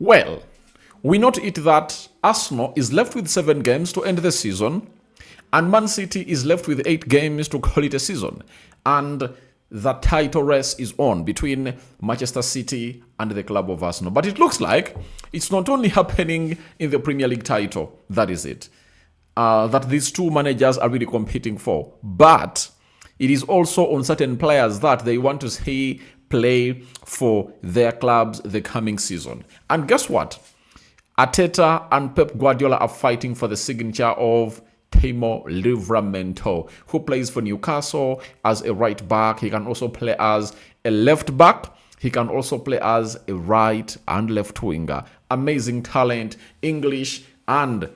Well, we note it that Arsenal is left with 7 games to end the season, and Man City is left with 8 games to call it a season. And the title race is on between Manchester City and the club of Arsenal. But it looks like it's not only happening in the Premier League title, that is it, that these two managers are really competing for. But it is also on certain players that they want to see play for their clubs the coming season. And guess what? Arteta and Pep Guardiola are fighting for the signature of Tino Livramento, who plays for Newcastle as a right back. He can also play as a left back. He can also play as a right and left winger. Amazing talent, English, and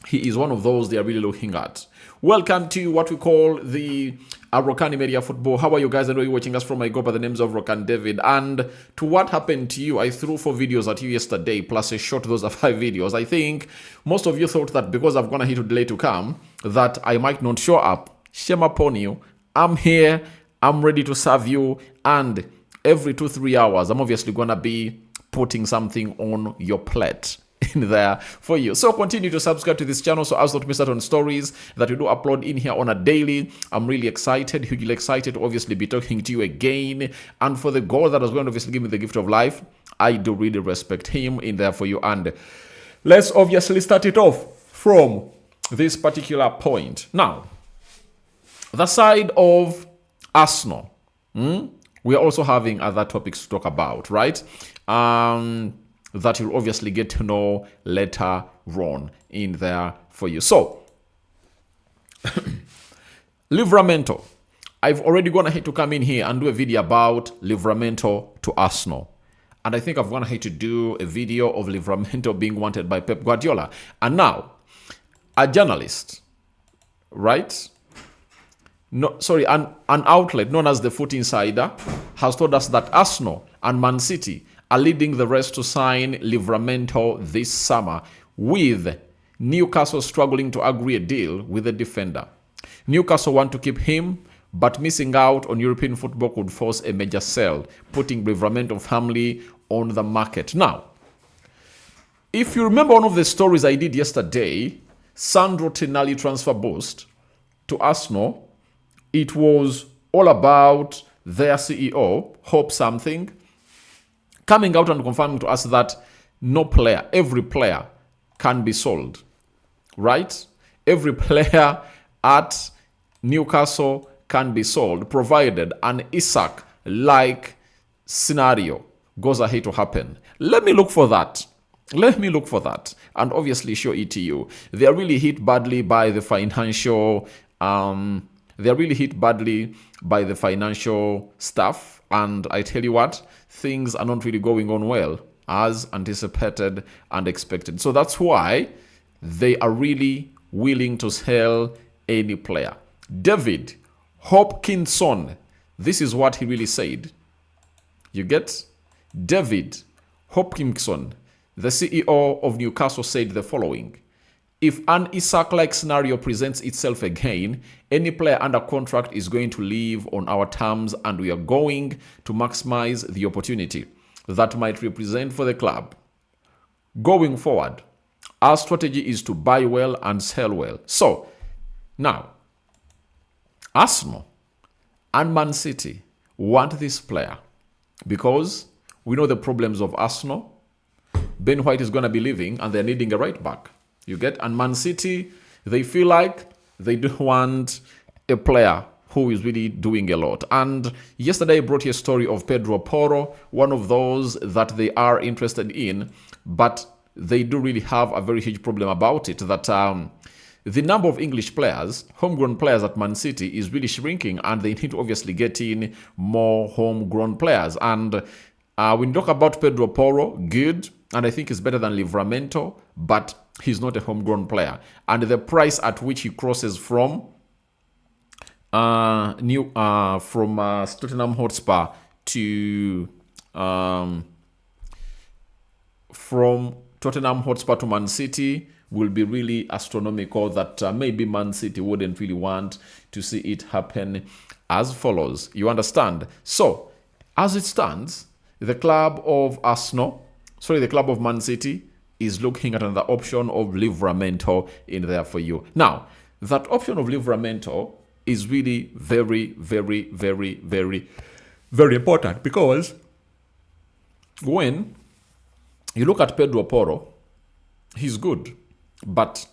he is one of those they are really looking at. Welcome to what we call the Rokani Media Football. How are you guys? I know you're watching us from my go by the names of Rokani David. And to what happened to you, I threw 4 videos at you yesterday, plus a short. Those are 5 videos. I think most of you thought that because I've gone ahead to delay to come, that I might not show up. Shame upon you. I'm here. I'm ready to serve you. And every 2-3 hours, I'm obviously going to be putting something on your plate in there for you. So continue to subscribe to this channel so as not miss out on stories that we do upload in here on a daily. I'm really excited, hugely excited to obviously be talking to you again. And for the God that is going to obviously give me the gift of life, I do really respect him in there for you. And let's obviously start it off from this particular point. Now, the side of Arsenal, we are also having other topics to talk about, right? That you'll obviously get to know later on in there for you. So, Livramento. I've already gone ahead to come in here and do a video about Livramento to Arsenal. And I think I've gone ahead to do a video of Livramento being wanted by Pep Guardiola. And now, a journalist, right? No, sorry, an outlet known as the Foot Insider has told us that Arsenal and Man City are leading the race to sign Livramento this summer, with Newcastle struggling to agree a deal with the defender. Newcastle want to keep him, but missing out on European football could force a major sell, putting Livramento family on the market. Now, if you remember one of the stories I did yesterday, Sandro Tonali transfer boost to Arsenal, it was all about their CEO, Hope something, coming out and confirming to us that no player, every player can be sold, right? Every player at Newcastle can be sold, provided an Isak-like scenario goes ahead to happen. Let me look for that. Let me look for that and obviously show it to you. They are really hit badly by the financial, stuff. And I tell you what, things are not really going on well as anticipated and expected. So that's why they are really willing to sell any player. David Hopkinson, this is what he really said. You get? David Hopkinson, the CEO of Newcastle, said the following: if an Isak-like scenario presents itself again, any player under contract is going to leave on our terms, and we are going to maximize the opportunity that might represent for the club. Going forward, our strategy is to buy well and sell well. So, now, Arsenal and Man City want this player because we know the problems of Arsenal. Ben White is going to be leaving and they're needing a right back. You get? And Man City, they feel like they do want a player who is really doing a lot. And yesterday I brought you a story of Pedro Porro, one of those that they are interested in, but they do really have a very huge problem about it, that the number of English players, homegrown players at Man City, is really shrinking, and they need to obviously get in more homegrown players. And when you talk about Pedro Porro, good, and I think he's better than Livramento, but he's not a homegrown player. And the price at which he crosses from Tottenham Hotspur to from Tottenham Hotspur to Man City will be really astronomical, that maybe Man City wouldn't really want to see it happen as follows. You understand? So, as it stands, the club of Arsenal the club of Man City is looking at another option of Livramento in there for you. Now, that option of Livramento is really very, very, very, very, very important, because when you look at Pedro Porro, he's good, but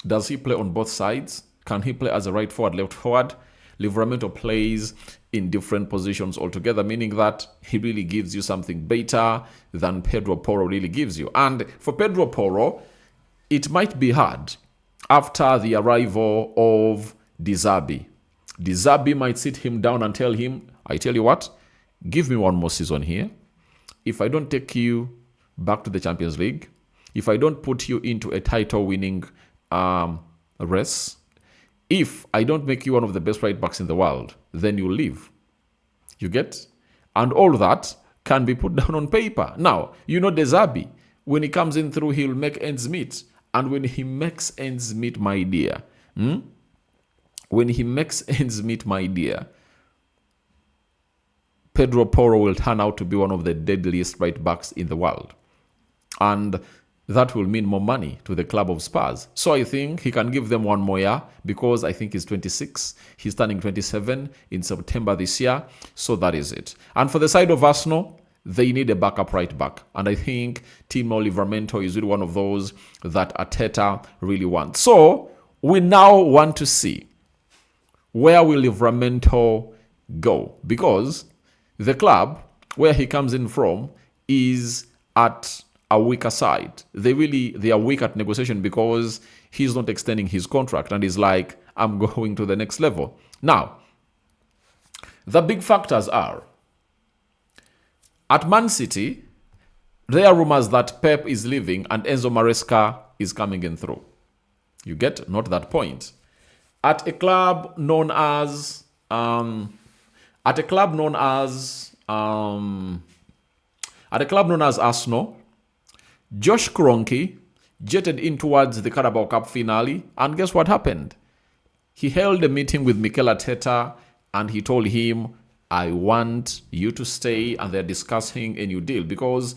does he play on both sides? Can he play as a right forward, left forward? Livramento plays in different positions altogether, meaning that he really gives you something better than Pedro Porro really gives you. And for Pedro Porro, it might be hard after the arrival of De Zerbi. De Zerbi might sit him down and tell him, I tell you what, give me one more season here. If I don't take you back to the Champions League, if I don't put you into a title-winning race, if I don't make you one of the best right backs in the world, then you leave. You get? And all that can be put down on paper. Now, you know De Zerbi, when he comes in through, he'll make ends meet. And when he makes ends meet, my dear, when he makes ends meet, my dear, Pedro Porro will turn out to be one of the deadliest right backs in the world. And that will mean more money to the club of Spurs. So I think he can give them one more year, because I think he's 26. He's turning 27 in September this year. So that is it. And for the side of Arsenal, they need a backup right back. And I think Tino Livramento is really one of those that Arteta really wants. So we now want to see, where will Livramento go? Because the club where he comes in from is at a weaker side. They are weak at negotiation, because he's not extending his contract and he's like, I'm going to the next level. Now, the big factors are, at Man City, there are rumors that Pep is leaving and Enzo Maresca is coming in through. You get? Not that point. At a club known as Arsenal, Josh Kroenke jetted in towards the Carabao Cup finale, and guess what happened? He held a meeting with Mikel Arteta and he told him, I want you to stay, and they're discussing a new deal, because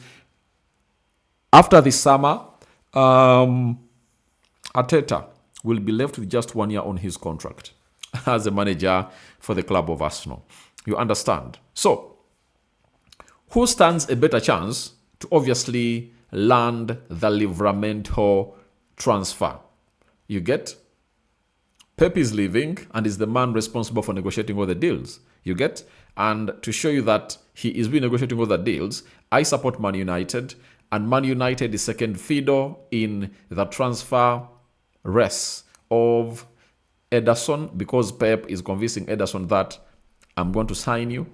after this summer, Arteta will be left with just 1 year on his contract as a manager for the club of Arsenal. You understand? So, who stands a better chance to obviously land the Livramento transfer? You get? Pep is leaving and is the man responsible for negotiating all the deals. You get? And to show you that he is negotiating all the deals, I support Man United, and Man United is second fiddle in the transfer race of Ederson, because Pep is convincing Ederson that I'm going to sign you,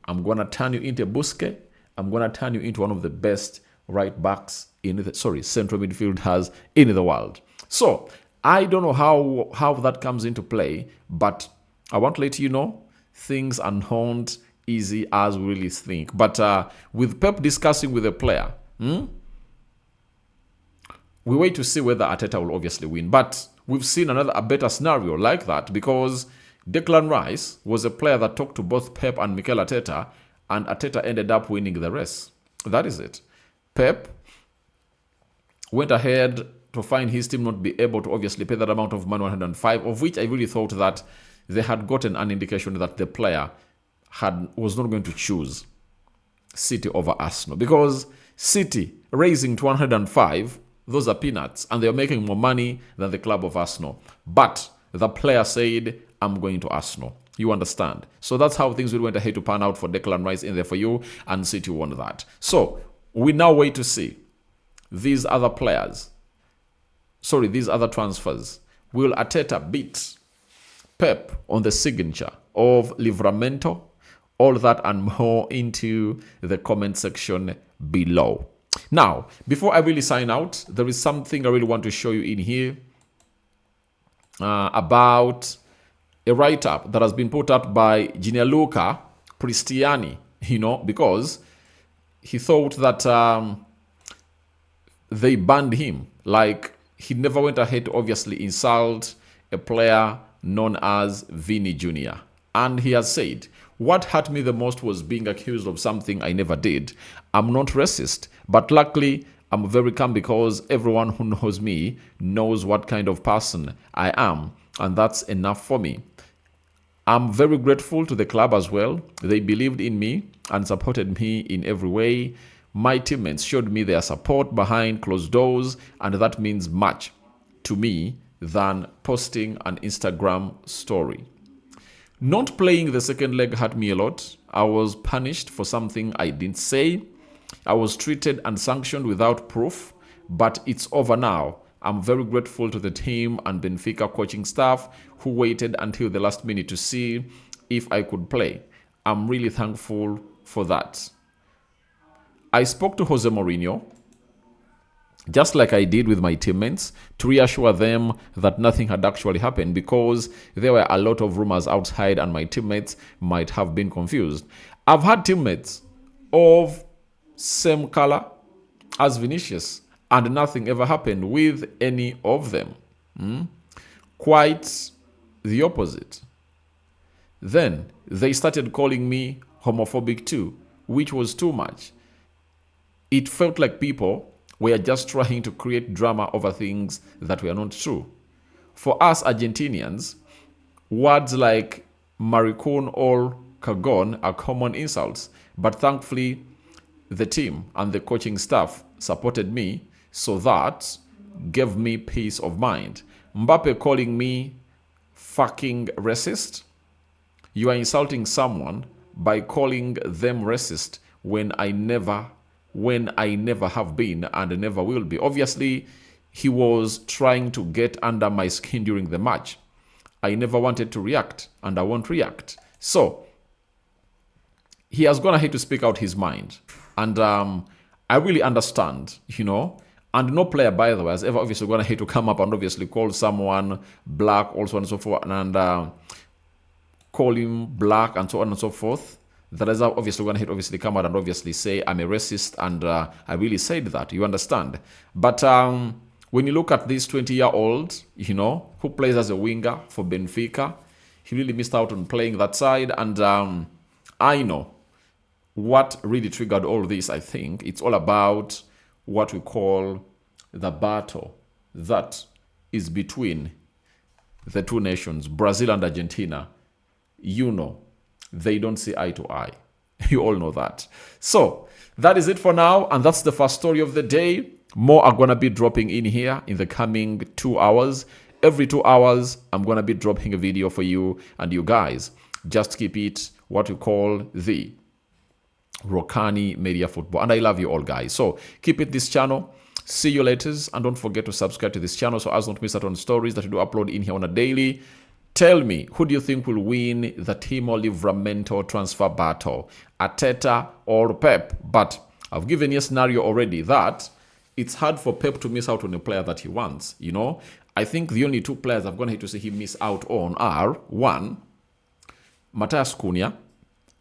I'm going to turn you into Busquets, I'm going to turn you into one of the best right backs central midfielders in the world. So I don't know how that comes into play, but I want to let you know things are not easy as we really think. But with Pep discussing with a player, we wait to see whether Arteta will obviously win. But we've seen a better scenario like that, because Declan Rice was a player that talked to both Pep and Mikel Arteta, and Arteta ended up winning the race. That is it. Pep went ahead to find his team not be able to obviously pay that amount of money, 105, of which I really thought that they had gotten an indication that the player was not going to choose City over Arsenal, because City raising to 105, those are peanuts, and they're making more money than the club of Arsenal. But the player said, I'm going to Arsenal. You understand? So that's how things will went ahead to pan out for Declan Rice in there for you, and City won that. So we now wait to see these other transfers. Will Arteta beat Pep on the signature of Livramento? All that and more into the comment section below. Now, before I really sign out, there is something I really want to show you in here about a write-up that has been put up by Gianluca Prestianni, because he thought that they banned him. Like, he never went ahead to obviously insult a player known as Vini Jr. And he has said, What hurt me the most was being accused of something I never did. I'm not racist, but luckily I'm very calm because everyone who knows me knows what kind of person I am, and that's enough for me. I'm very grateful to the club as well. They believed in me and supported me in every way. My teammates showed me their support behind closed doors, and that means much to me than posting an Instagram story. Not playing the second leg hurt me a lot. I was punished for something I didn't say. I was treated and sanctioned without proof, but it's over now. I'm very grateful to the team and Benfica coaching staff who waited until the last minute to see if I could play. I'm really thankful for that. I spoke to Jose Mourinho, just like I did with my teammates, to reassure them that nothing had actually happened because there were a lot of rumors outside and my teammates might have been confused. I've had teammates of same color as Vinicius and nothing ever happened with any of them. Quite the opposite. Then they started calling me homophobic too, which was too much. It felt like people were just trying to create drama over things that were not true. For us Argentinians, words like maricon or cagon are common insults, but thankfully the team and the coaching staff supported me, so that gave me peace of mind. Mbappe calling me fucking racist? You are insulting someone by calling them racist when I never have been and never will be. Obviously, he was trying to get under my skin during the match. I never wanted to react, and I won't react. So, he has gone ahead to speak out his mind. And I really understand, And no player, by the way, has ever obviously gone ahead to come up and obviously call someone black, also and so forth, and call him black and so on and so forth. That is obviously going to come out and obviously say I'm a racist, and I really said that, you understand. But when you look at this 20-year-old, who plays as a winger for Benfica, he really missed out on playing that side. And I know what really triggered all this. I think it's all about what we call the battle that is between the two nations, Brazil and Argentina. They don't see eye to eye. You all know that. So that is it for now, and that's the first story of the day. More are going to be dropping in here in the coming 2 hours. Every 2 hours, I'm going to be dropping a video for you and you guys. Just keep it what we call the Rokani Media Football. And I love you all, guys. So keep it this channel. See you later. And don't forget to subscribe to this channel so as not miss out on stories that we do upload in here on a daily. Tell me, who do you think will win the Tino Livramento transfer battle? Arteta or Pep? But I've given you a scenario already that it's hard for Pep to miss out on a player that he wants. I think the only two players I've gone here to see him miss out on are, one, Matthias Cunha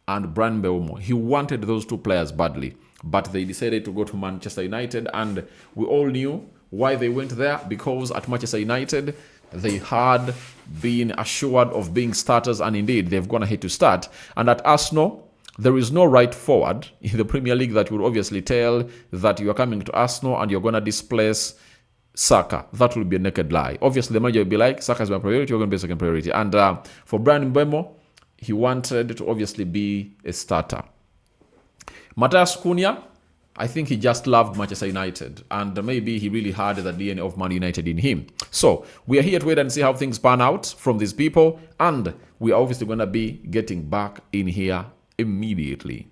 and Bryan Mbeumo. He wanted those two players badly, but they decided to go to Manchester United, and we all knew why they went there, because at Manchester United, they had been assured of being starters, and indeed, they've gone ahead to start. And at Arsenal, there is no right forward in the Premier League that will obviously tell that you are coming to Arsenal and you're going to displace Saka. That will be a naked lie. Obviously, the manager will be like, Saka is my priority, you're going to be second priority. And for Bryan Mbeumo, he wanted to obviously be a starter. Matthias Cunha, I think he just loved Manchester United, and maybe he really had the DNA of Man United in him. So we are here to wait and see how things pan out from these people, and we are obviously going to be getting back in here immediately.